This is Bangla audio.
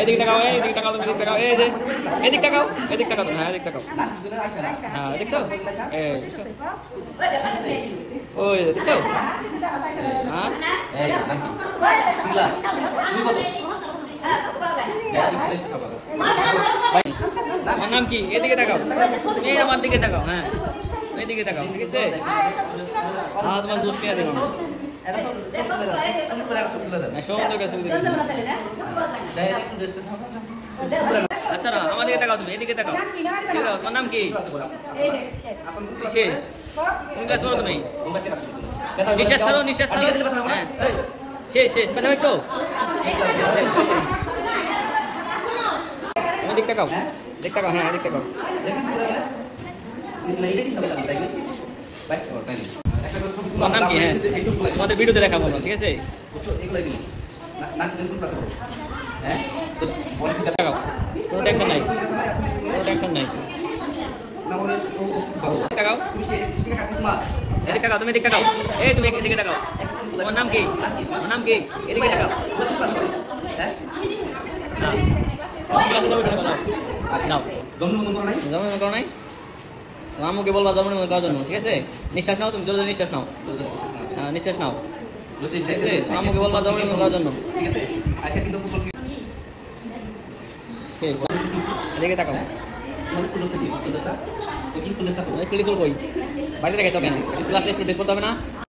এদিকে তাকাও, এদিকে তাকাও, তুমি এদিকে তাকাও, এই যে এদিকে তাকাও, এদিকে তাকাও, হ্যাঁ এদিকে তাকাও, হ্যাঁ দেখছো, দেখছো, ওই দেখছো, হ্যাঁ আমার নাম কি? এদিকে তাকাও, এই আমার দিকে তাকাও, হ্যাঁ এদিকে তাকাও, ঠিক আছে? তোমার দোষ নিয়ে দেবো সুন্দর কাছে। আচ্ছা না, আমার দিকে তাকাও, তুমি এদিকে তাকাও, তোমার নাম কি? শেষ, কোন ক্লাস পড়ো তুমি? নিঃশ্বাস ছাড়ো, নিঃশ্বাস ছাড়ো, হ্যাঁ শেষ শেষ, ব্যথা পাইছো? এদিক তাকাও, এদিক তাকাও, হ্যাঁ এদিক তাকাও। তোমার নাম কি? হ্যাঁ তোমাদের ভিডিওতে দেখাবো, ঠিক আছে? তাকাও, কোনো টেনশন নাই, কোনো টেনশন নাই। তাকাও, এদিকে তাকাও, তুমি এদিকে তাকাও, এই তুমি এদিকে তাকাও। তোমার নাম কি? তোমার নাম কি? এদিকে তাকাও। নাও, জন্মদিন করো নাই? আম্মুকে বলবা জন্মদিন করার জন্য, ঠিক আছে? নিঃশ্বাস নাও, তুমি জলদি নিঃশ্বাস নাও, হ্যাঁ নিঃশ্বাস নাও, ঠিক আছে? আম্মুকে বলবা জন্মদিন করার জন্য। এদিকে তাকাও। স্কুল কই? বাড়িতে রেখেছো কেন? স্কুল আসলে স্কুল ড্রেস করতে হবে না?